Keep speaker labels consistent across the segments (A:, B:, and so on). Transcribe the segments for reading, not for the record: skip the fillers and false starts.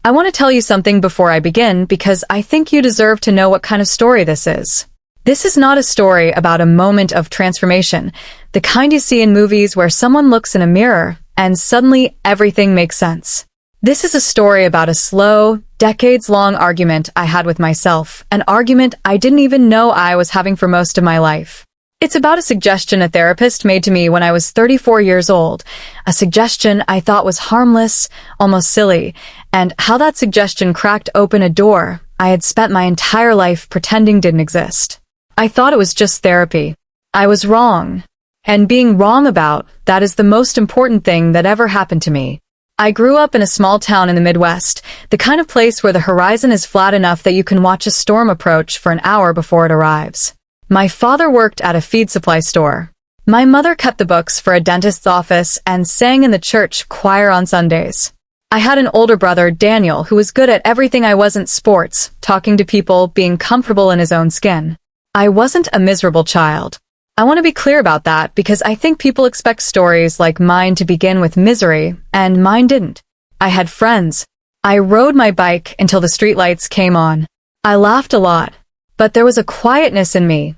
A: I want to tell you something before I begin because I think you deserve to know what kind of story this is. This is not a story about a moment of transformation, the kind you see in movies where someone looks in a mirror and suddenly everything makes sense. This is a story about a slow, decades-long argument I had with myself, an argument I didn't even know I was having for most of my life. It's about a suggestion a therapist made to me when I was 34 years old, a suggestion I thought was harmless, almost silly, and how that suggestion cracked open a door I had spent my entire life pretending didn't exist. I thought it was just therapy. I was wrong. And being wrong about that is the most important thing that ever happened to me. I grew up in a small town in the Midwest, the kind of place where the horizon is flat enough that you can watch a storm approach for an hour before it arrives. My father worked at a feed supply store. My mother kept the books for a dentist's office and sang in the church choir on Sundays. I had an older brother, Daniel, who was good at everything I wasn't: sports, talking to people, being comfortable in his own skin. I wasn't a miserable child. I want to be clear about that because I think people expect stories like mine to begin with misery, and mine didn't. I had friends. I rode my bike until the streetlights came on. I laughed a lot, but there was a quietness in me.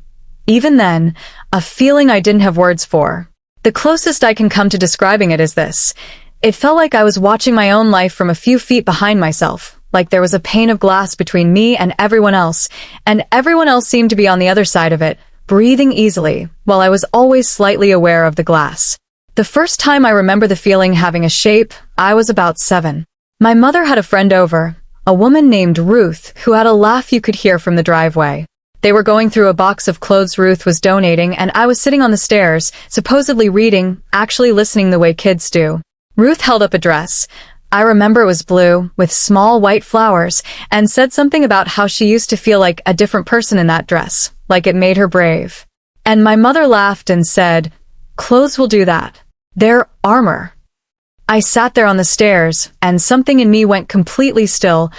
A: Even then, a feeling I didn't have words for. The closest I can come to describing it is this. It felt like I was watching my own life from a few feet behind myself, like there was a pane of glass between me and everyone else seemed to be on the other side of it, breathing easily, while I was always slightly aware of the glass. The first time I remember the feeling having a shape, I was about 7. My mother had a friend over, a woman named Ruth, who had a laugh you could hear from the driveway. They were going through a box of clothes Ruth was donating, and I was sitting on the stairs, supposedly reading, actually listening the way kids do. Ruth held up a dress. I remember it was blue, with small white flowers, and said something about how she used to feel like a different person in that dress, like it made her brave. And my mother laughed and said, "Clothes will do that. They're armor." I sat there on the stairs, and something in me went completely still,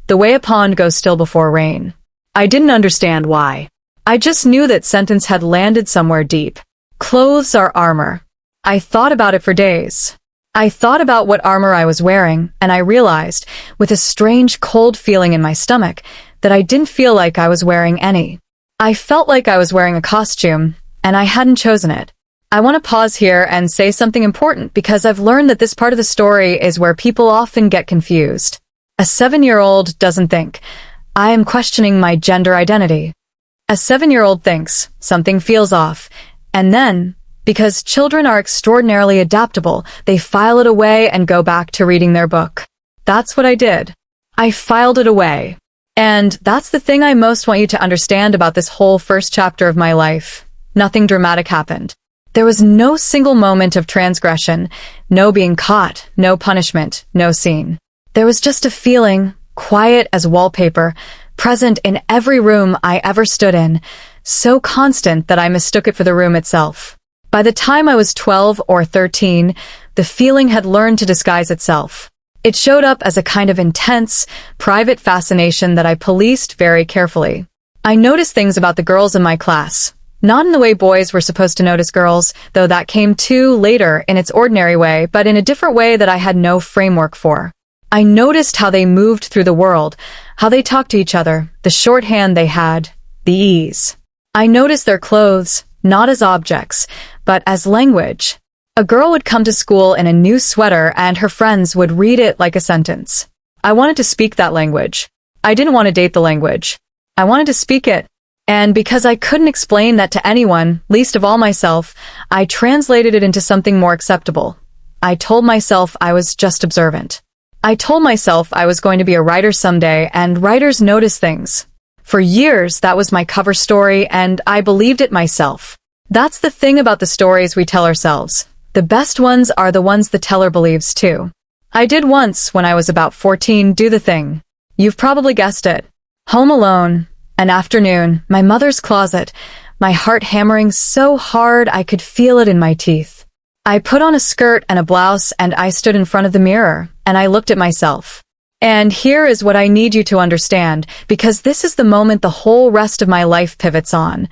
A: the way a pond goes still before rain. I didn't understand why. I just knew that sentence had landed somewhere deep. Clothes are armor. I thought about it for days. I thought about what armor I was wearing, and I realized, with a strange cold feeling in my stomach, that I didn't feel like I was wearing any. I felt like I was wearing a costume, and I hadn't chosen it. I want to pause here and say something important because I've learned that this part of the story is where people often get confused. A 7-year-old doesn't think, "I am questioning my gender identity." A 7-year-old thinks, something feels off, and then, because children are extraordinarily adaptable, they file it away and go back to reading their book. That's what I did. I filed it away. And that's the thing I most want you to understand about this whole first chapter of my life. Nothing dramatic happened. There was no single moment of transgression, no being caught, no punishment, no scene. There was just a feeling, quiet as wallpaper, present in every room I ever stood in, so constant that I mistook it for the room itself. By the time I was 12 or 13, the feeling had learned to disguise itself. It showed up as a kind of intense, private fascination that I policed very carefully. I noticed things about the girls in my class, not in the way boys were supposed to notice girls, though that came too later in its ordinary way, but in a different way that I had no framework for. I noticed how they moved through the world, how they talked to each other, the shorthand they had, the ease. I noticed their clothes, not as objects, but as language. A girl would come to school in a new sweater and her friends would read it like a sentence. I wanted to speak that language. I didn't want to date the language. I wanted to speak it. And because I couldn't explain that to anyone, least of all myself, I translated it into something more acceptable. I told myself I was just observant. I told myself I was going to be a writer someday, and writers notice things. For years, that was my cover story, and I believed it myself. That's the thing about the stories we tell ourselves. The best ones are the ones the teller believes too. I did once, when I was about 14, do the thing. You've probably guessed it. Home alone, an afternoon, my mother's closet, my heart hammering so hard I could feel it in my teeth. I put on a skirt and a blouse and I stood in front of the mirror, and I looked at myself. And here is what I need you to understand, because this is the moment the whole rest of my life pivots on.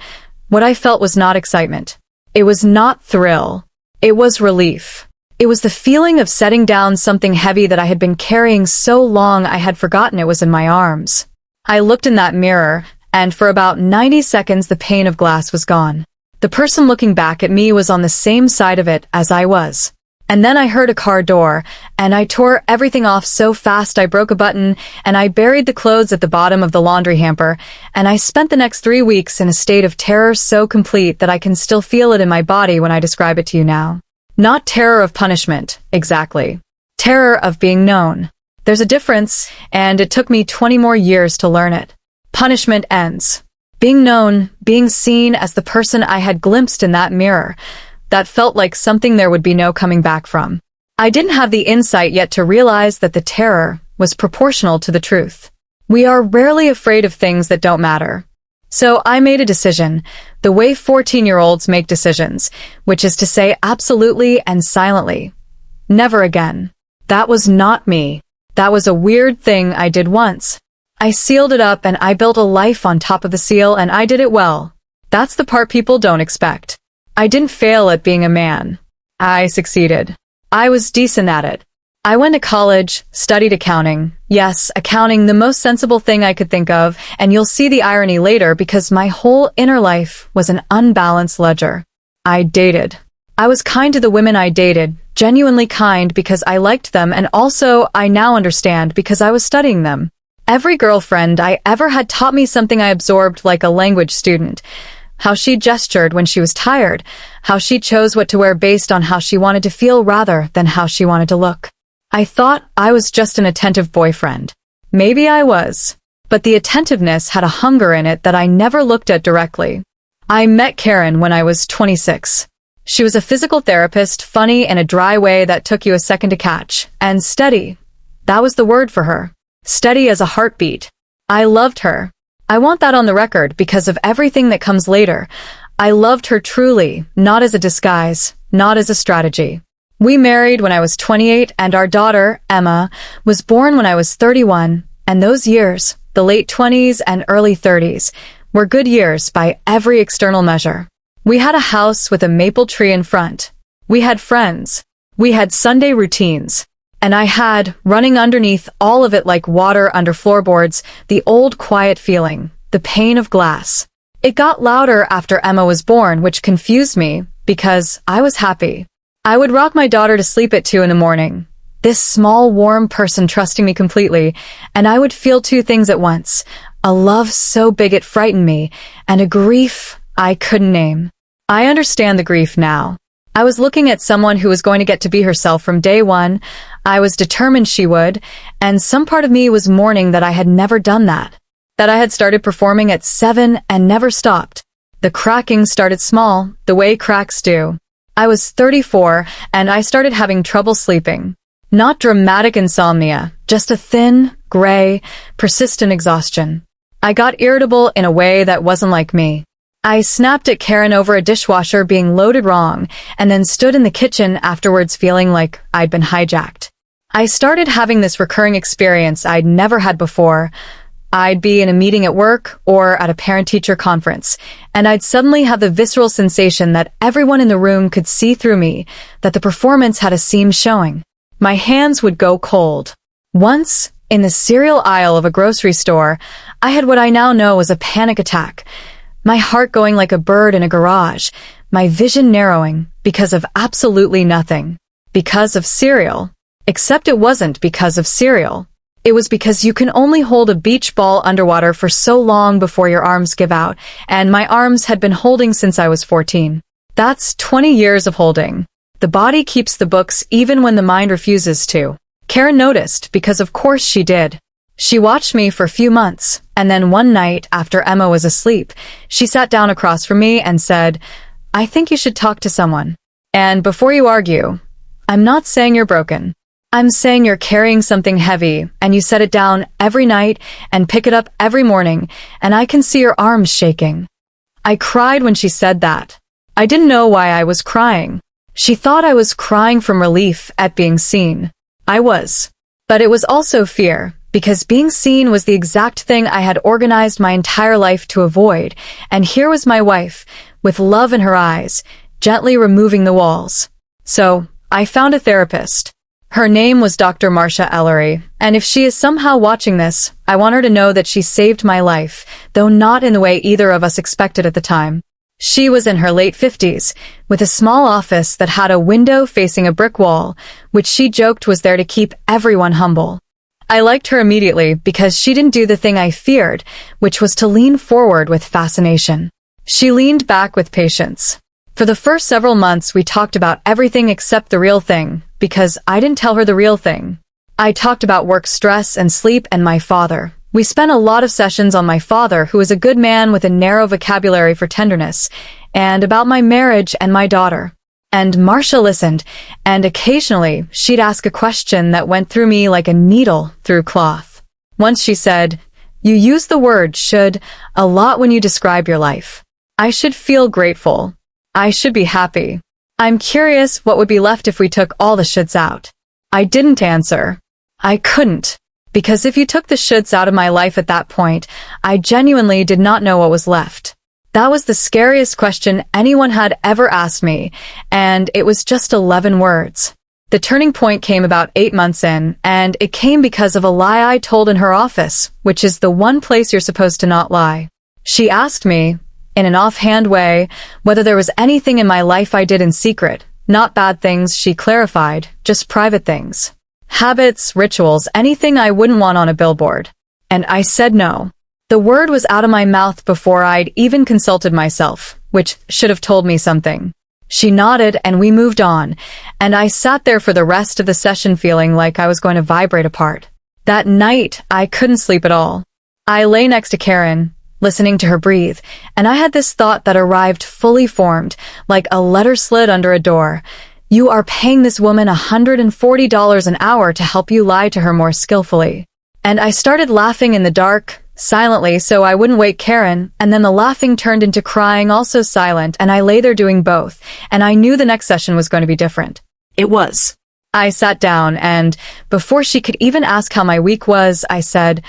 A: What I felt was not excitement. It was not thrill. It was relief. It was the feeling of setting down something heavy that I had been carrying so long I had forgotten it was in my arms. I looked in that mirror, and for about 90 seconds the pane of glass was gone. The person looking back at me was on the same side of it as I was. And then I heard a car door, and I tore everything off so fast I broke a button, and I buried the clothes at the bottom of the laundry hamper, and I spent the next 3 weeks in a state of terror so complete that I can still feel it in my body when I describe it to you now. Not terror of punishment, exactly. Terror of being known. There's a difference, and it took me 20 more years to learn it. Punishment ends. Being known, being seen as the person I had glimpsed in that mirror, that felt like something there would be no coming back from. I didn't have the insight yet to realize that the terror was proportional to the truth. We are rarely afraid of things that don't matter. So I made a decision, the way 14-year-olds make decisions, which is to say absolutely and silently, never again. That was not me. That was a weird thing I did once. I sealed it up and I built a life on top of the seal, and I did it well. That's the part people don't expect. I didn't fail at being a man. I succeeded. I was decent at it. I went to college, studied accounting. Yes, accounting, the most sensible thing I could think of, and you'll see the irony later because my whole inner life was an unbalanced ledger. I dated. I was kind to the women I dated, genuinely kind because I liked them, and also, I now understand, because I was studying them. Every girlfriend I ever had taught me something I absorbed like a language student. How she gestured when she was tired, how she chose what to wear based on how she wanted to feel rather than how she wanted to look. I thought I was just an attentive boyfriend. Maybe I was. But the attentiveness had a hunger in it that I never looked at directly. I met Karen when I was 26. She was a physical therapist, funny in a dry way that took you a second to catch, and steady. That was the word for her. Steady as a heartbeat. I loved her. I want that on the record because of everything that comes later. I loved her truly, not as a disguise, not as a strategy. We married when I was 28, and our daughter, Emma, was born when I was 31, and those years, the late 20s and early 30s, were good years by every external measure. We had a house with a maple tree in front. We had friends. We had Sunday routines. And I had, running underneath all of it like water under floorboards, the old quiet feeling, the pain of glass. It got louder after Emma was born, which confused me, because I was happy. I would rock my daughter to sleep at 2 in the morning. This small, warm person trusting me completely, and I would feel two things at once. A love so big it frightened me, and a grief I couldn't name. I understand the grief now. I was looking at someone who was going to get to be herself from day one. I was determined she would, and some part of me was mourning that I had never done that. That I had started performing at 7 and never stopped. The cracking started small, the way cracks do. I was 34, and I started having trouble sleeping. Not dramatic insomnia, just a thin, gray, persistent exhaustion. I got irritable in a way that wasn't like me. I snapped at Karen over a dishwasher being loaded wrong, and then stood in the kitchen afterwards feeling like I'd been hijacked. I started having this recurring experience I'd never had before. I'd be in a meeting at work or at a parent-teacher conference, and I'd suddenly have the visceral sensation that everyone in the room could see through me, that the performance had a seam showing. My hands would go cold. Once, in the cereal aisle of a grocery store, I had what I now know was a panic attack. My heart going like a bird in a garage, my vision narrowing because of absolutely nothing. Because of cereal. Except it wasn't because of cereal. It was because you can only hold a beach ball underwater for so long before your arms give out, and my arms had been holding since I was 14. That's 20 years of holding. The body keeps the books even when the mind refuses to. Karen noticed, because of course she did. She watched me for a few months, and then one night, after Emma was asleep, she sat down across from me and said, "I think you should talk to someone. And before you argue, I'm not saying you're broken. I'm saying you're carrying something heavy, and you set it down every night and pick it up every morning, and I can see your arms shaking." I cried when she said that. I didn't know why I was crying. She thought I was crying from relief at being seen. I was. But it was also fear, because being seen was the exact thing I had organized my entire life to avoid, and here was my wife, with love in her eyes, gently removing the walls. So, I found a therapist. Her name was Dr. Marcia Ellery, and if she is somehow watching this, I want her to know that she saved my life, though not in the way either of us expected at the time. She was in her late 50s, with a small office that had a window facing a brick wall, which she joked was there to keep everyone humble. I liked her immediately because she didn't do the thing I feared, which was to lean forward with fascination. She leaned back with patience. For the first several months, we talked about everything except the real thing, because I didn't tell her the real thing. I talked about work stress and sleep and my father. We spent a lot of sessions on my father, who is a good man with a narrow vocabulary for tenderness, and about my marriage and my daughter. And Marcia listened, and occasionally she'd ask a question that went through me like a needle through cloth. Once she said, "You use the word should a lot when you describe your life. I should feel grateful. I should be happy. I'm curious what would be left if we took all the shoulds out." I didn't answer. I couldn't. Because if you took the shoulds out of my life at that point, I genuinely did not know what was left. That was the scariest question anyone had ever asked me, and it was just 11 words. The turning point came about 8 months in, and it came because of a lie I told in her office, which is the one place you're supposed to not lie. She asked me, in an offhand way, whether there was anything in my life I did in secret. Not bad things, she clarified, just private things. Habits, rituals, anything I wouldn't want on a billboard. And I said no. The word was out of my mouth before I'd even consulted myself, which should have told me something. She nodded and we moved on, and I sat there for the rest of the session feeling like I was going to vibrate apart. That night, I couldn't sleep at all. I lay next to Karen, listening to her breathe, and I had this thought that arrived fully formed, like a letter slid under a door. You are paying this woman $140 an hour to help you lie to her more skillfully. And I started laughing in the dark, silently, so I wouldn't wake Karen, and then the laughing turned into crying, also silent, and I lay there doing both, and I knew the next session was going to be different. It was. I sat down, and before she could even ask how my week was, I said,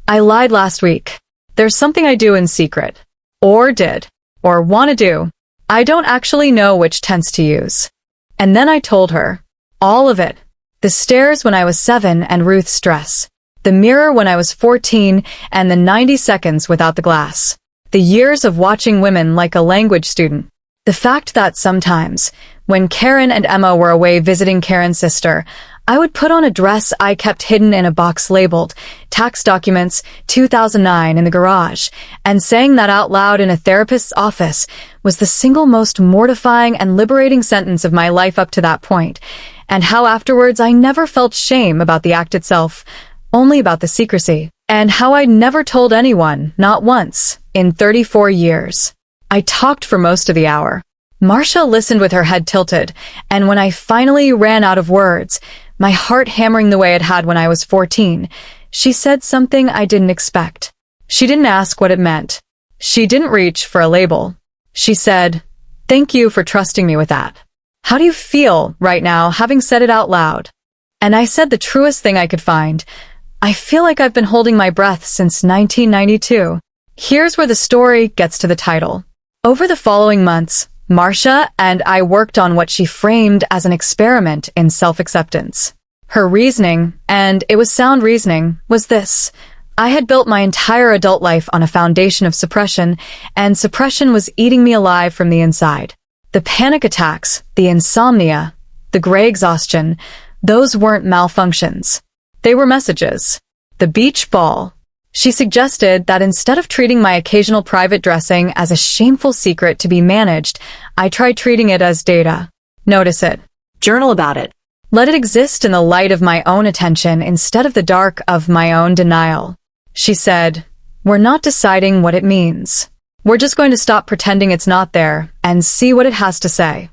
A: "I lied last week. There's something I do in secret. Or did. Or want to do. I don't actually know which tense to use." And then I told her. All of it. The stairs when I was 7 and Ruth's dress. The mirror when I was 14 and the 90 seconds without the glass. The years of watching women like a language student. The fact that sometimes, when Karen and Emma were away visiting Karen's sister, I would put on a dress I kept hidden in a box labeled Tax Documents 2009 in the garage, and saying that out loud in a therapist's office was the single most mortifying and liberating sentence of my life up to that point, and how afterwards I never felt shame about the act itself, only about the secrecy, and how I'd never told anyone, not once, in 34 years. I talked for most of the hour. Marcia listened with her head tilted, and when I finally ran out of words, my heart hammering the way it had when I was 14, she said something I didn't expect. She didn't ask what it meant. She didn't reach for a label. She said, "Thank you for trusting me with that. How do you feel right now, having said it out loud?" And I said the truest thing I could find. I feel like I've been holding my breath since 1992. Here's where the story gets to the title. Over the following months, Marcia and I worked on what she framed as an experiment in self-acceptance. Her reasoning, and it was sound reasoning, was this. I had built my entire adult life on a foundation of suppression, and suppression was eating me alive from the inside. The panic attacks, the insomnia, the gray exhaustion, those weren't malfunctions. They were messages. The beach ball. She suggested that instead of treating my occasional private dressing as a shameful secret to be managed, I try treating it as data. Notice it. Journal about it. Let it exist in the light of my own attention instead of the dark of my own denial. She said, "We're not deciding what it means. We're just going to stop pretending it's not there and see what it has to say."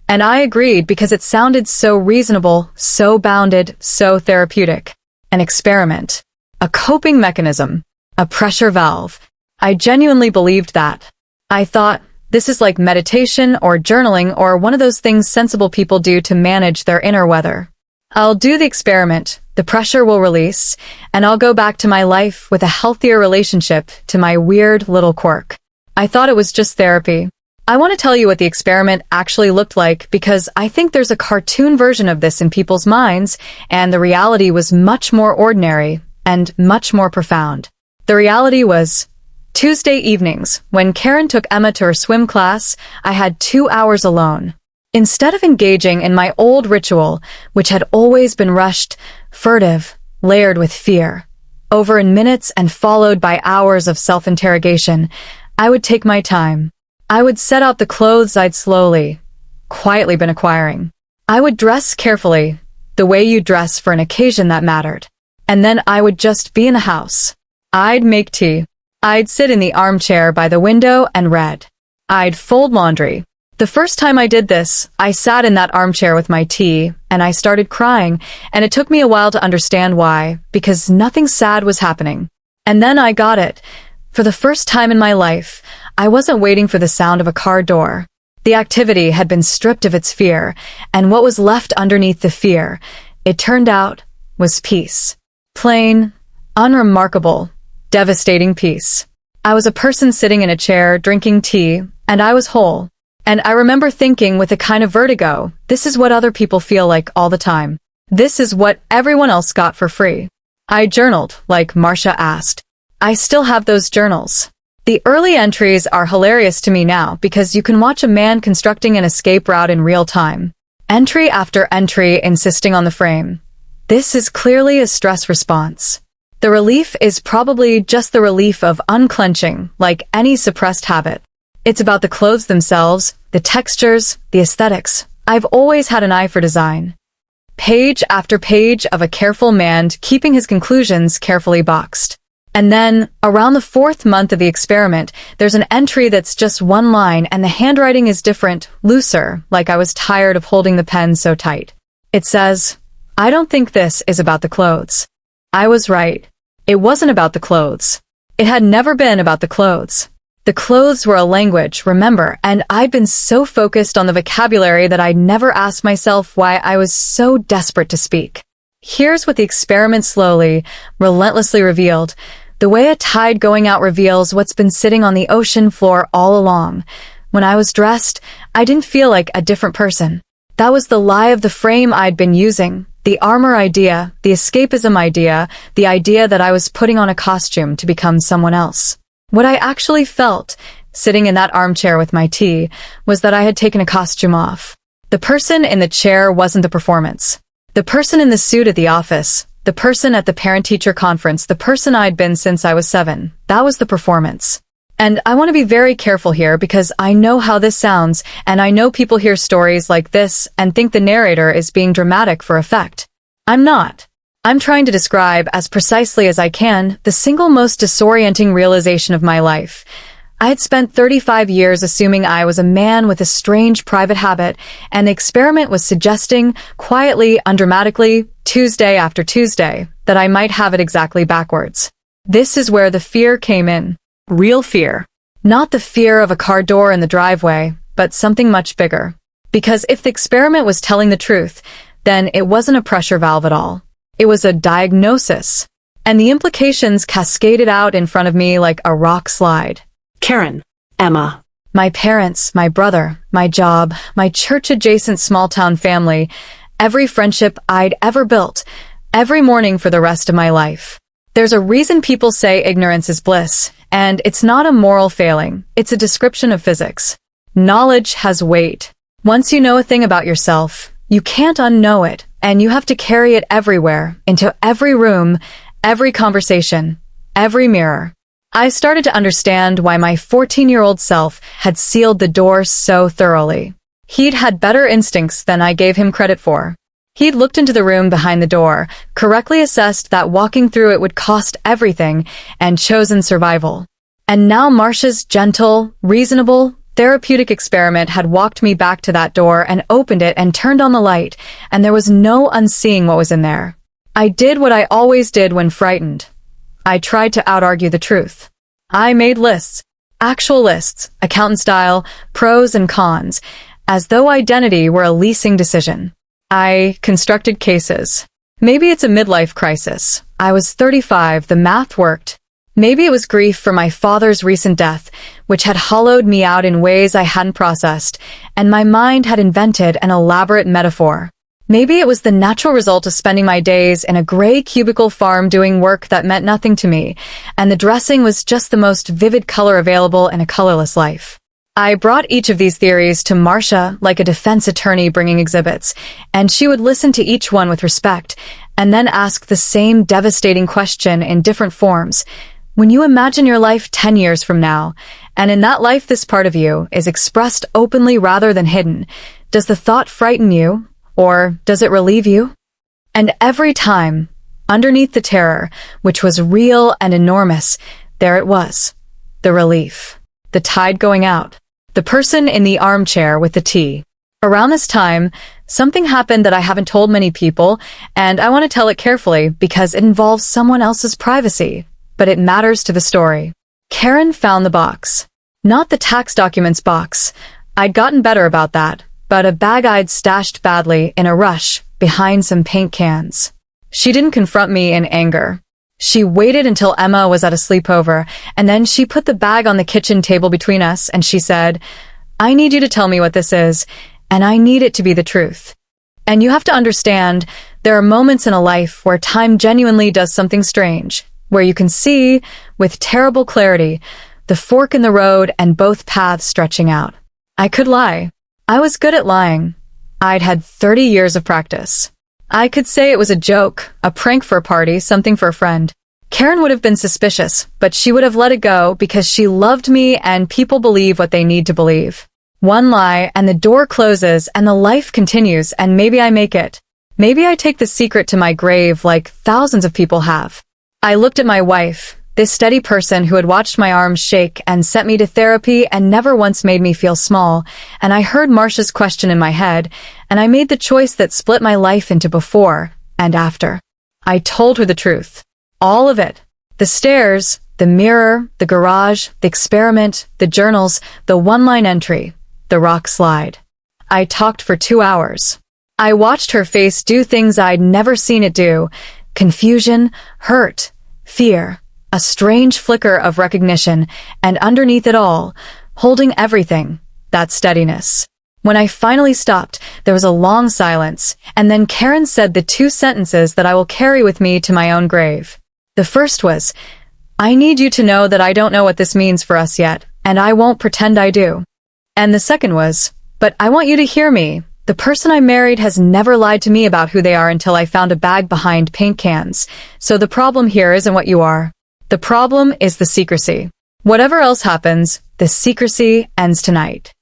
A: And I agreed because it sounded so reasonable, so bounded, so therapeutic. An experiment. A coping mechanism. A pressure valve. I genuinely believed that. I thought, this is like meditation or journaling or one of those things sensible people do to manage their inner weather. I'll do the experiment, the pressure will release, and I'll go back to my life with a healthier relationship to my weird little quirk. I thought it was just therapy. I want to tell you what the experiment actually looked like because I think there's a cartoon version of this in people's minds, and the reality was much more ordinary and much more profound. The reality was Tuesday evenings, when Karen took Emma to her swim class, I had 2 hours alone. Instead of engaging in my old ritual, which had always been rushed, furtive, layered with fear, over in minutes and followed by hours of self-interrogation, I would take my time. I would set out the clothes I'd quietly been acquiring. I would dress carefully, the way you dress for an occasion that mattered. And then I would just be in the house. I'd make tea. I'd sit in the armchair by the window and read. I'd fold laundry. The first time I did this, I sat in that armchair with my tea, and I started crying, and it took me a while to understand why, because nothing sad was happening. And then I got it. For the first time in my life, I wasn't waiting for the sound of a car door. The activity had been stripped of its fear, and what was left underneath the fear, it turned out, was peace. Plain, unremarkable, devastating peace. I was a person sitting in a chair, drinking tea, and I was whole. And I remember thinking with a kind of vertigo, this is what other people feel like all the time. This is what everyone else got for free. I journaled, like Marcia asked. I still have those journals. The early entries are hilarious to me now because you can watch a man constructing an escape route in real time. Entry after entry insisting on the frame. This is clearly a stress response. The relief is probably just the relief of unclenching, like any suppressed habit. It's about the clothes themselves, the textures, the aesthetics. I've always had an eye for design. Page after page of a careful man keeping his conclusions carefully boxed. And then, around the 4th month of the experiment, there's an entry that's just one line and the handwriting is different, looser, like I was tired of holding the pen so tight. It says, I don't think this is about the clothes. I was right. It wasn't about the clothes. It had never been about the clothes. The clothes were a language, remember, and I'd been so focused on the vocabulary that I'd never asked myself why I was so desperate to speak. Here's what the experiment slowly, relentlessly revealed. The way a tide going out reveals what's been sitting on the ocean floor all along. When I was dressed, I didn't feel like a different person. That was the lie of the frame I'd been using, the armor idea, the escapism idea, the idea that I was putting on a costume to become someone else. What I actually felt, sitting in that armchair with my tea, was that I had taken a costume off. The person in the chair wasn't the performance. The person in the suit at the office, the person at the parent-teacher conference, the person I'd been since I was 7, that was the performance. And I want to be very careful here because I know how this sounds, and I know people hear stories like this and think the narrator is being dramatic for effect. I'm not. I'm trying to describe, as precisely as I can, the single most disorienting realization of my life. I had spent 35 years assuming I was a man with a strange private habit, and the experiment was suggesting, quietly, undramatically, Tuesday after Tuesday, that I might have it exactly backwards. This is where the fear came in. Real fear. Not the fear of a car door in the driveway, but something much bigger. Because if the experiment was telling the truth, then it wasn't a pressure valve at all. It was a diagnosis. And the implications cascaded out in front of me like a rock slide.
B: Karen, Emma.
A: My parents, my brother, my job, my church-adjacent small-town family, every friendship I'd ever built, every morning for the rest of my life. There's a reason people say ignorance is bliss, and it's not a moral failing, it's a description of physics. Knowledge has weight. Once you know a thing about yourself, you can't unknow it, and you have to carry it everywhere, into every room, every conversation, every mirror. I started to understand why my 14-year-old self had sealed the door so thoroughly. He'd had better instincts than I gave him credit for. He'd looked into the room behind the door, correctly assessed that walking through it would cost everything, and chosen survival. And now Marcia's gentle, reasonable, therapeutic experiment had walked me back to that door and opened it and turned on the light, and there was no unseeing what was in there. I did what I always did when frightened. I tried to out-argue the truth. I made lists, actual lists, accountant style, pros and cons, as though identity were a leasing decision. I constructed cases. Maybe it's a midlife crisis. I was 35, the math worked. Maybe it was grief for my father's recent death, which had hollowed me out in ways I hadn't processed, and my mind had invented an elaborate metaphor. Maybe it was the natural result of spending my days in a gray cubicle farm doing work that meant nothing to me, and the dressing was just the most vivid color available in a colorless life. I brought each of these theories to Marcia like a defense attorney bringing exhibits, and she would listen to each one with respect, and then ask the same devastating question in different forms. When you imagine your life 10 years from now, and in that life this part of you is expressed openly rather than hidden, does the thought frighten you, or does it relieve you? And every time, underneath the terror, which was real and enormous, there it was, the relief, the tide going out, the person in the armchair with the tea. Around this time, something happened that I haven't told many people, and I want to tell it carefully because it involves someone else's privacy, but it matters to the story. Karen found the box. Not the tax documents box. I'd gotten better about that, but a bag I'd stashed badly in a rush behind some paint cans. She didn't confront me in anger. She waited until Emma was at a sleepover, and then she put the bag on the kitchen table between us, and she said, "I need you to tell me what this is, and I need it to be the truth." And you have to understand, there are moments in a life where time genuinely does something strange, where you can see, with terrible clarity, the fork in the road and both paths stretching out. I could lie. I was good at lying. I'd had 30 years of practice. I could say it was a joke, a prank for a party, something for a friend. Karen would have been suspicious, but she would have let it go because she loved me and people believe what they need to believe. One lie and the door closes and the life continues and maybe I make it. Maybe I take the secret to my grave like thousands of people have. I looked at my wife, this steady person who had watched my arms shake and sent me to therapy and never once made me feel small, and I heard Marcia's question in my head, and I made the choice that split my life into before and after. I told her the truth. All of it. The stairs, the mirror, the garage, the experiment, the journals, the one-line entry, the rock slide. I talked for 2 hours. I watched her face do things I'd never seen it do. Confusion, hurt, fear, a strange flicker of recognition, and underneath it all, holding everything, that steadiness. When I finally stopped, there was a long silence, and then Karen said the 2 sentences that I will carry with me to my own grave. The first was, "I need you to know that I don't know what this means for us yet, and I won't pretend I do." And the second was, "But I want you to hear me. The person I married has never lied to me about who they are until I found a bag behind paint cans. So the problem here isn't what you are. The problem is the secrecy. Whatever else happens, the secrecy ends tonight."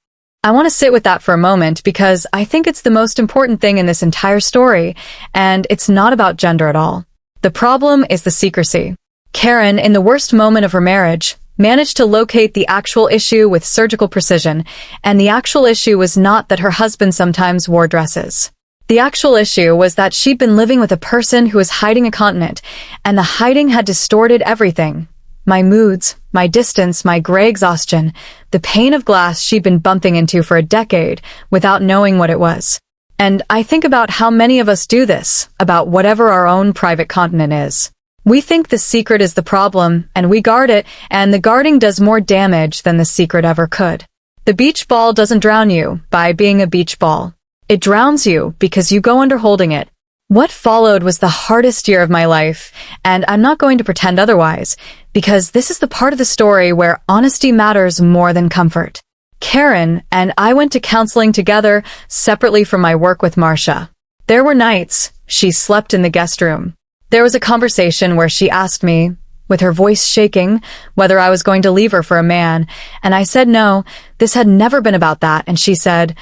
A: I want to sit with that for a moment because I think it's the most important thing in this entire story, and it's not about gender at all. The problem is the secrecy. Karen, in the worst moment of her marriage, managed to locate the actual issue with surgical precision, and the actual issue was not that her husband sometimes wore dresses. The actual issue was that she'd been living with a person who was hiding a continent, and the hiding had distorted everything. My moods, my distance, my gray exhaustion, the pane of glass she'd been bumping into for a decade without knowing what it was. And I think about how many of us do this, about whatever our own private continent is. We think the secret is the problem, and we guard it, and the guarding does more damage than the secret ever could. The beach ball doesn't drown you by being a beach ball. It drowns you because you go under holding it. What followed was the hardest year of my life, and I'm not going to pretend otherwise, because this is the part of the story where honesty matters more than comfort. Karen and I went to counseling together, separately from my work with Marcia. There were nights she slept in the guest room. There was a conversation where she asked me, with her voice shaking, whether I was going to leave her for a man, and I said no, this had never been about that, and she said,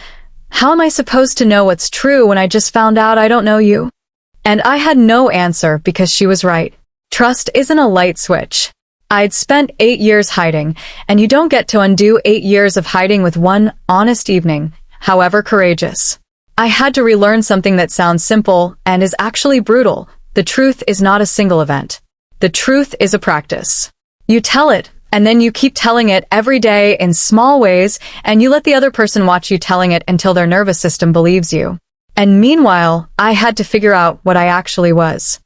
A: "How am I supposed to know what's true when I just found out I don't know you?" And I had no answer because she was right. Trust isn't a light switch. I'd spent 8 years hiding, and you don't get to undo 8 years of hiding with one honest evening, however courageous. I had to relearn something that sounds simple and is actually brutal. The truth is not a single event. The truth is a practice. You tell it, and then you keep telling it every day in small ways, and you let the other person watch you telling it until their nervous system believes you. And meanwhile, I had to figure out what I actually was.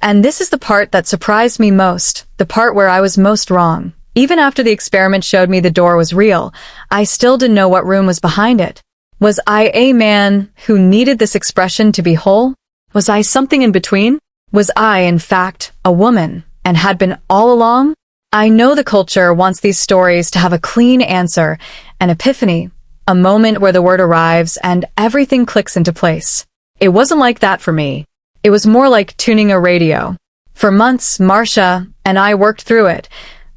A: And this is the part that surprised me most, the part where I was most wrong. Even after the experiment showed me the door was real, I still didn't know what room was behind it. Was I a man who needed this expression to be whole? Was I something in between? Was I, in fact, a woman, and had been all along? I know the culture wants these stories to have a clean answer, an epiphany, a moment where the word arrives and everything clicks into place. It wasn't like that for me. It was more like tuning a radio. For months, Marcia and I worked through it.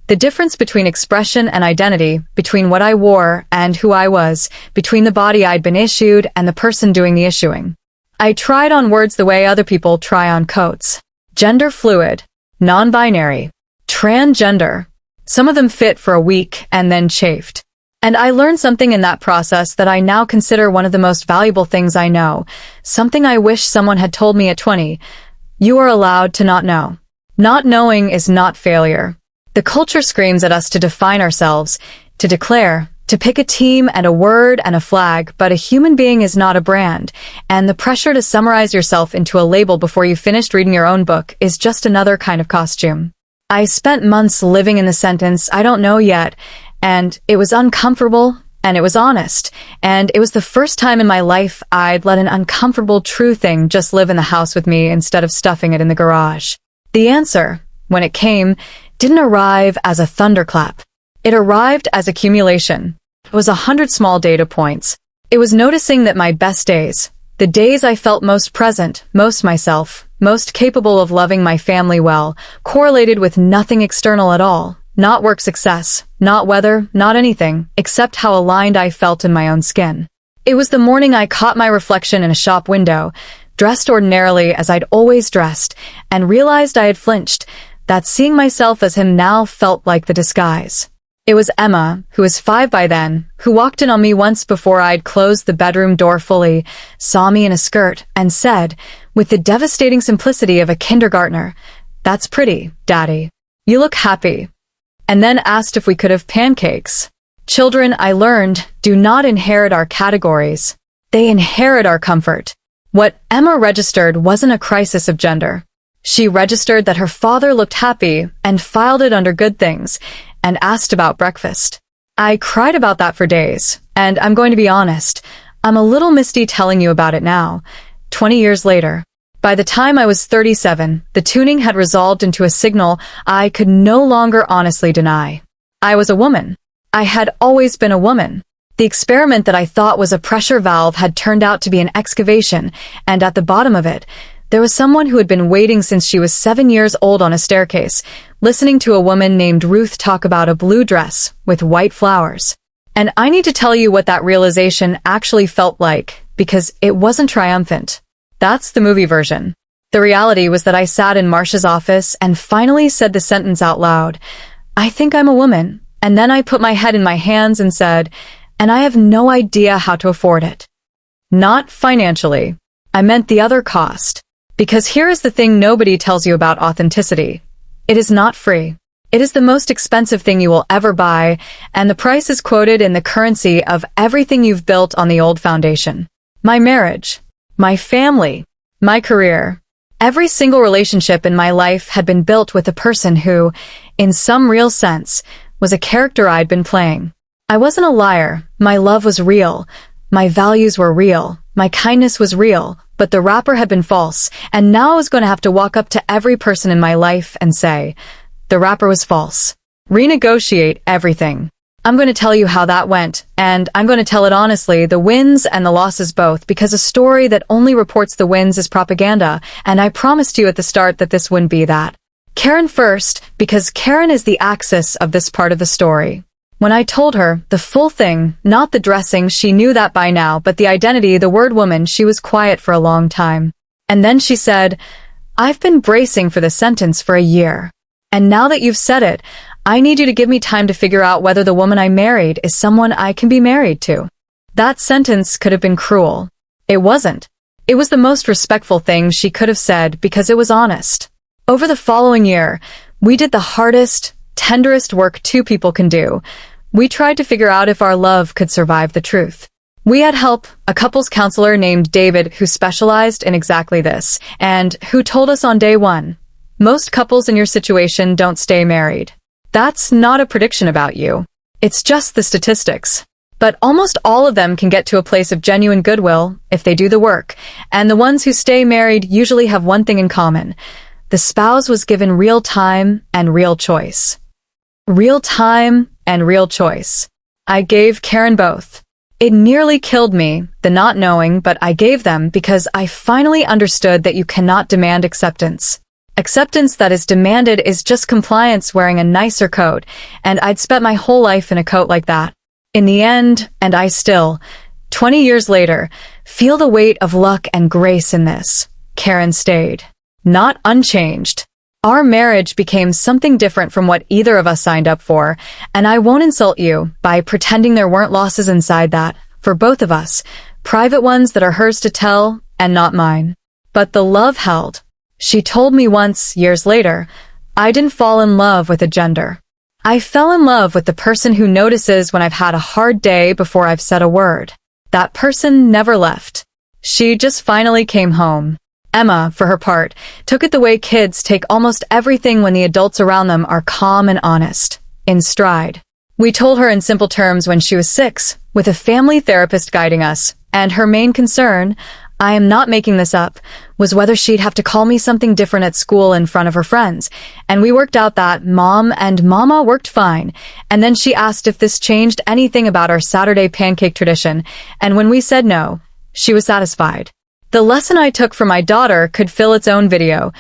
A: The difference between expression and identity, between what I wore and who I was, between the body I'd been issued and the person doing the issuing. I tried on words the way other people try on coats. Gender fluid, non-binary, transgender. Some of them fit for a week and then chafed. And I learned something in that process that I now consider one of the most valuable things I know, something I wish someone had told me at 20. You are allowed to not know. Not knowing is not failure. The culture screams at us to define ourselves, to declare, to pick a team and a word and a flag, but a human being is not a brand, and the pressure to summarize yourself into a label before you finished reading your own book is just another kind of costume. I spent months living in the sentence, I don't know yet, and it was uncomfortable, and it was honest, and it was the first time in my life I'd let an uncomfortable true thing just live in the house with me instead of stuffing it in the garage. The answer, when it came, didn't arrive as a thunderclap. It arrived as accumulation. It was 100 small data points. It was noticing that my best days, the days I felt most present, most myself, most capable of loving my family well, correlated with nothing external at all. Not work success, not weather, not anything, except how aligned I felt in my own skin. It was the morning I caught my reflection in a shop window, dressed ordinarily as I'd always dressed, and realized I had flinched, that seeing myself as him now felt like the disguise. It was Emma, who was 5 by then, who walked in on me once before I'd closed the bedroom door fully, saw me in a skirt, and said, with the devastating simplicity of a kindergartner, "That's pretty, Daddy. You look happy." And then asked if we could have pancakes. Children, I learned, do not inherit our categories. They inherit our comfort. What Emma registered wasn't a crisis of gender. She registered that her father looked happy and filed it under good things and asked about breakfast. I cried about that for days, and I'm going to be honest, I'm a little misty telling you about it now, 20 years later. By the time I was 37, the tuning had resolved into a signal I could no longer honestly deny. I was a woman. I had always been a woman. The experiment that I thought was a pressure valve had turned out to be an excavation, and at the bottom of it, there was someone who had been waiting since she was 7 years old on a staircase, listening to a woman named Ruth talk about a blue dress with white flowers. And I need to tell you what that realization actually felt like, because it wasn't triumphant. That's the movie version. The reality was that I sat in Marcia's office and finally said the sentence out loud, "I think I'm a woman." And then I put my head in my hands and said, "And I have no idea how to afford it." Not financially. I meant the other cost. Because here is the thing nobody tells you about authenticity. It is not free. It is the most expensive thing you will ever buy, and the price is quoted in the currency of everything you've built on the old foundation. My marriage. My family, my career, every single relationship in my life had been built with a person who, in some real sense, was a character I'd been playing. I wasn't a liar. My love was real. My values were real. My kindness was real. But the wrapper had been false, and now I was going to have to walk up to every person in my life and say, the wrapper was false. Renegotiate everything. I'm going to tell you how that went, and I'm going to tell it honestly, the wins and the losses both, because a story that only reports the wins is propaganda, and I promised you at the start that this wouldn't be that. Karen first, because Karen is the axis of this part of the story. When I told her the full thing, not the dressing, she knew that by now, but the identity, the word woman, she was quiet for a long time. And then she said, "I've been bracing for this sentence for a year. And now that you've said it, I need you to give me time to figure out whether the woman I married is someone I can be married to." That sentence could have been cruel. It wasn't. It was the most respectful thing she could have said because it was honest. Over the following year, we did the hardest, tenderest work two people can do. We tried to figure out if our love could survive the truth. We had help, a couples counselor named David who specialized in exactly this, and who told us on day one, most couples in your situation don't stay married. That's not a prediction about you. It's just the statistics. But almost all of them can get to a place of genuine goodwill if they do the work, and the ones who stay married usually have one thing in common. The spouse was given real time and real choice. Real time and real choice. I gave Karen both. It nearly killed me, the not knowing, but I gave them because I finally understood that you cannot demand acceptance. Acceptance that is demanded is just compliance wearing a nicer coat, and I'd spent my whole life in a coat like that. In the end, and I still, 20 years later, feel the weight of luck and grace in this. Karen stayed. Not unchanged. Our marriage became something different from what either of us signed up for, and I won't insult you by pretending there weren't losses inside that, for both of us, private ones that are hers to tell and not mine. But the love held. She told me once, years later, I didn't fall in love with a gender. I fell in love with the person who notices when I've had a hard day before I've said a word. That person never left. She just finally came home. Emma, for her part, took it the way kids take almost everything when the adults around them are calm and honest, in stride. We told her in simple terms when she was 6, with a family therapist guiding us, and her main concern, I am not making this up, was whether she'd have to call me something different at school in front of her friends, and we worked out that Mom and Mama worked fine, and then she asked if this changed anything about our Saturday pancake tradition, and when we said no, she was satisfied. The lesson I took from my daughter could fill its own video.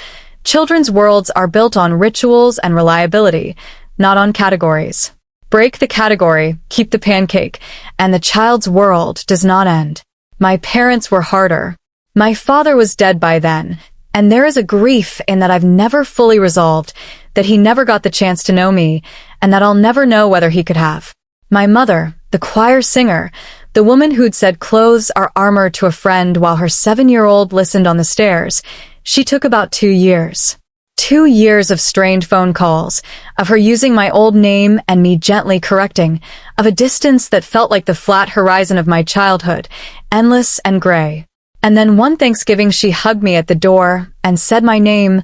A: Children's worlds are built on rituals and reliability, not on categories. Break the category, keep the pancake, and the child's world does not end. My parents were harder. My father was dead by then, and there is a grief in that I've never fully resolved, that he never got the chance to know me, and that I'll never know whether he could have. My mother, the choir singer, the woman who'd said clothes are armor to a friend while her 7-year-old listened on the stairs, she took about 2 years. 2 years of strained phone calls, of her using my old name and me gently correcting, of a distance that felt like the flat horizon of my childhood, endless and gray. And then one Thanksgiving she hugged me at the door and said my name,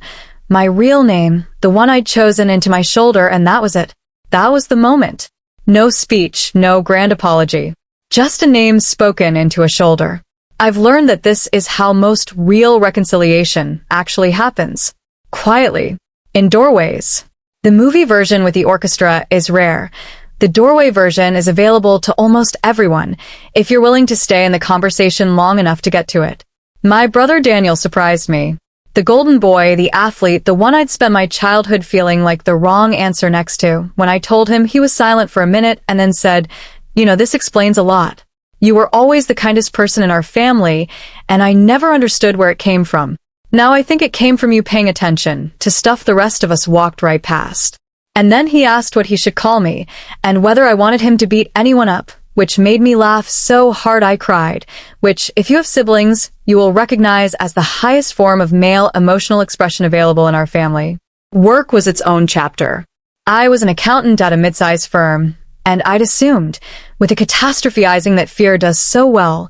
A: my real name, the one I'd chosen, into my shoulder, and that was it. That was the moment. No speech, no grand apology. Just a name spoken into a shoulder. I've learned that this is how most real reconciliation actually happens. Quietly. In doorways. The movie version with the orchestra is rare. The doorway version is available to almost everyone, if you're willing to stay in the conversation long enough to get to it. My brother Daniel surprised me. The golden boy, the athlete, the one I'd spent my childhood feeling like the wrong answer next to. When I told him, he was silent for a minute and then said, this explains a lot. You were always the kindest person in our family, and I never understood where it came from. Now I think it came from you paying attention to stuff the rest of us walked right past. And then he asked what he should call me, and whether I wanted him to beat anyone up, which made me laugh so hard I cried, which, if you have siblings, you will recognize as the highest form of male emotional expression available in our family. Work was its own chapter. I was an accountant at a mid-sized firm, and I'd assumed, with the catastrophizing that fear does so well,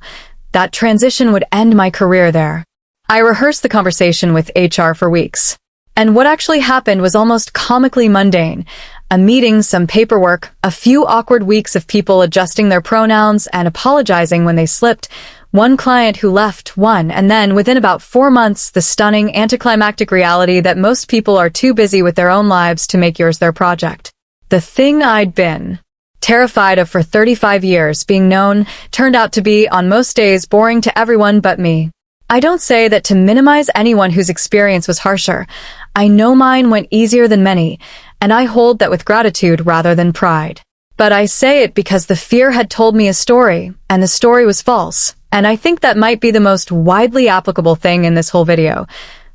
A: that transition would end my career there. I rehearsed the conversation with HR for weeks. And what actually happened was almost comically mundane. A meeting, some paperwork, a few awkward weeks of people adjusting their pronouns and apologizing when they slipped, one client who left, and then, within about 4 months, the stunning, anticlimactic reality that most people are too busy with their own lives to make yours their project. The thing I'd been terrified of for 35 years being known turned out to be, on most days, boring to everyone but me. I don't say that to minimize anyone whose experience was harsher. I know mine went easier than many, and I hold that with gratitude rather than pride. But I say it because the fear had told me a story, and the story was false, and I think that might be the most widely applicable thing in this whole video.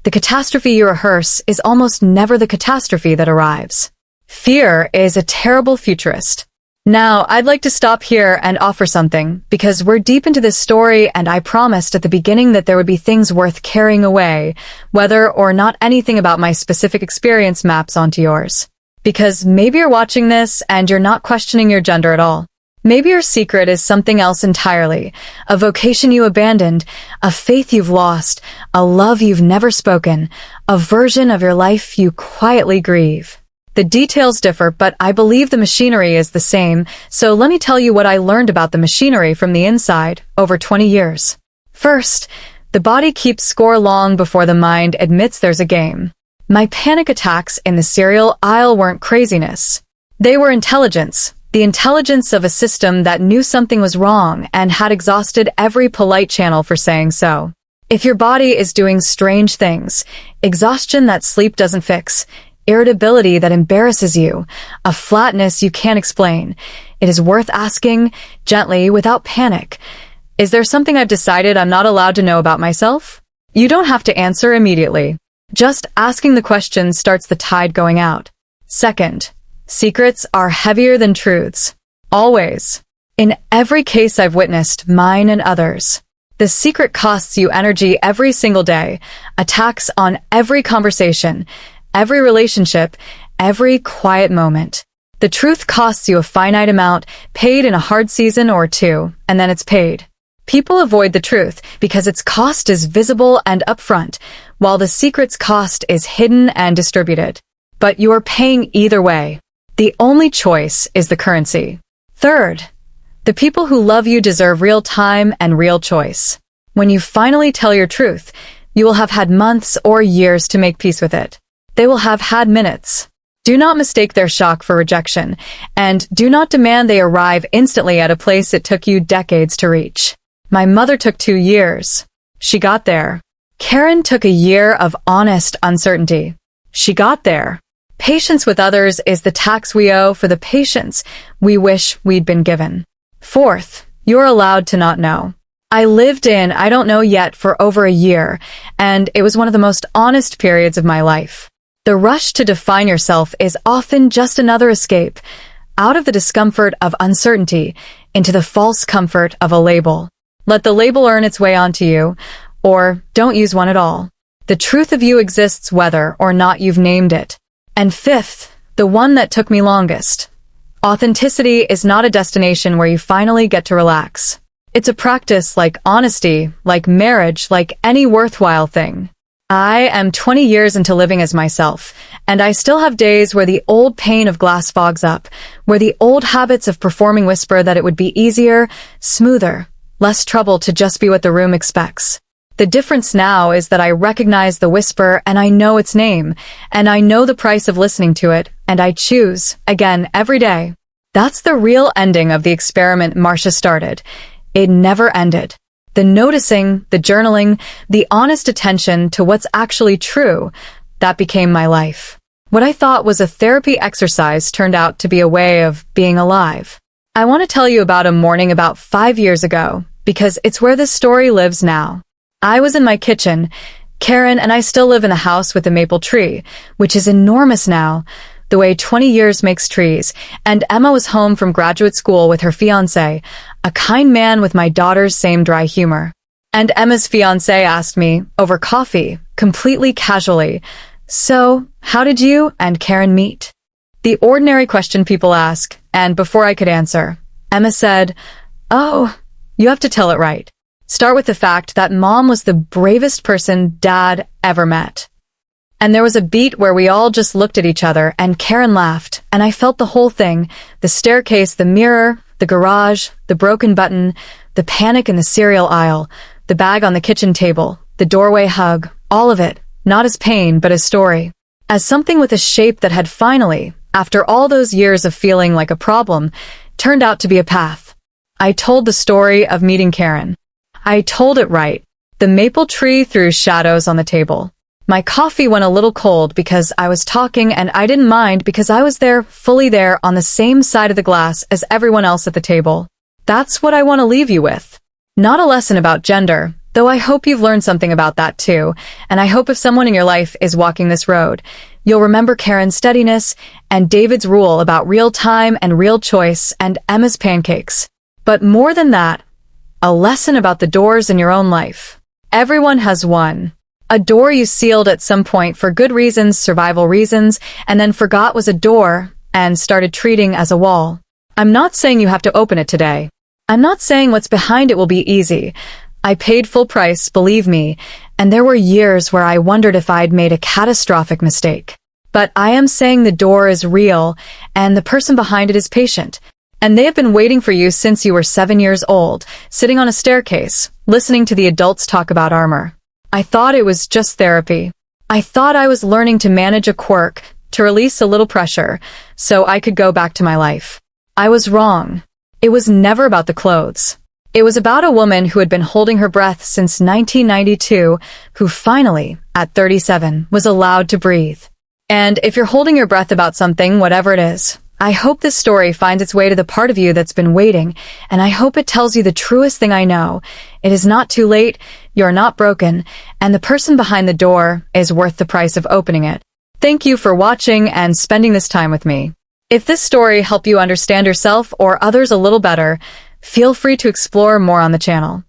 A: The catastrophe you rehearse is almost never the catastrophe that arrives. Fear is a terrible futurist. Now, I'd like to stop here and offer something, because we're deep into this story and I promised at the beginning that there would be things worth carrying away, whether or not anything about my specific experience maps onto yours. Because maybe you're watching this and you're not questioning your gender at all. Maybe your secret is something else entirely. A vocation you abandoned, a faith you've lost, a love you've never spoken, a version of your life you quietly grieve. The details differ, but I believe the machinery is the same, so let me tell you what I learned about the machinery from the inside over 20 years. First, the body keeps score long before the mind admits there's a game. My panic attacks in the cereal aisle weren't craziness. They were intelligence. The intelligence of a system that knew something was wrong and had exhausted every polite channel for saying so. If your body is doing strange things, exhaustion that sleep doesn't fix, irritability that embarrasses you, a flatness you can't explain, it is worth asking, gently, without panic, is there something I've decided I'm not allowed to know about myself? You don't have to answer immediately. Just asking the question starts the tide going out. Second, secrets are heavier than truths. Always. In every case I've witnessed, mine and others, the secret costs you energy every single day, attacks on every conversation, every relationship, every quiet moment. The truth costs you a finite amount, paid in a hard season or two, and then it's paid. People avoid the truth because its cost is visible and upfront, while the secret's cost is hidden and distributed. But you are paying either way. The only choice is the currency. Third, the people who love you deserve real time and real choice. When you finally tell your truth, you will have had months or years to make peace with it. They will have had minutes. Do not mistake their shock for rejection, and do not demand they arrive instantly at a place it took you decades to reach. My mother took 2 years. She got there. Karen took a year of honest uncertainty. She got there. Patience with others is the tax we owe for the patience we wish we'd been given. Fourth, you're allowed to not know. I lived in I don't know yet for over a year, and it was one of the most honest periods of my life. The rush to define yourself is often just another escape, out of the discomfort of uncertainty into the false comfort of a label. Let the label earn its way onto you, or don't use one at all. The truth of you exists whether or not you've named it. And fifth, the one that took me longest. Authenticity is not a destination where you finally get to relax. It's a practice like honesty, like marriage, like any worthwhile thing. I am 20 years into living as myself, and I still have days where the old pain of glass fogs up, where the old habits of performing whisper that it would be easier, smoother, less trouble to just be what the room expects. The difference now is that I recognize the whisper and I know its name, and I know the price of listening to it, and I choose, again, every day. That's the real ending of the experiment Marcia started. It never ended. The noticing, the journaling, the honest attention to what's actually true, that became my life. What I thought was a therapy exercise turned out to be a way of being alive. I want to tell you about a morning about 5 years ago, because it's where this story lives now. I was in my kitchen. Karen and I still live in the house with the maple tree, which is enormous now, the way 20 years makes trees, and Emma was home from graduate school with her fiancé, a kind man with my daughter's same dry humor. And Emma's fiancé asked me, over coffee, completely casually, "So, how did you and Karen meet?" The ordinary question people ask, and before I could answer, Emma said, "Oh, you have to tell it right. Start with the fact that Mom was the bravest person Dad ever met." And there was a beat where we all just looked at each other, and Karen laughed, and I felt the whole thing, the staircase, the mirror, the garage, the broken button, the panic in the cereal aisle, the bag on the kitchen table, the doorway hug, all of it, not as pain but as story. As something with a shape that had finally, after all those years of feeling like a problem, turned out to be a path. I told the story of meeting Karen. I told it right. The maple tree threw shadows on the table. My coffee went a little cold because I was talking, and I didn't mind because I was there, fully there, on the same side of the glass as everyone else at the table. That's what I want to leave you with. Not a lesson about gender, though I hope you've learned something about that too, and I hope if someone in your life is walking this road, you'll remember Karen's steadiness and David's rule about real time and real choice and Emma's pancakes. But more than that, a lesson about the doors in your own life. Everyone has one. A door you sealed at some point for good reasons, survival reasons, and then forgot was a door and started treating as a wall. I'm not saying you have to open it today. I'm not saying what's behind it will be easy. I paid full price, believe me, and there were years where I wondered if I'd made a catastrophic mistake. But I am saying the door is real, and the person behind it is patient. And they have been waiting for you since you were 7 years old, sitting on a staircase, listening to the adults talk about armor. I thought it was just therapy. I thought I was learning to manage a quirk, to release a little pressure, so I could go back to my life. I was wrong. It was never about the clothes. It was about a woman who had been holding her breath since 1992, who finally, at 37, was allowed to breathe. And if you're holding your breath about something, whatever it is, I hope this story finds its way to the part of you that's been waiting, and I hope it tells you the truest thing I know. It is not too late, you're not broken, and the person behind the door is worth the price of opening it. Thank you for watching and spending this time with me. If this story helped you understand yourself or others a little better, feel free to explore more on the channel.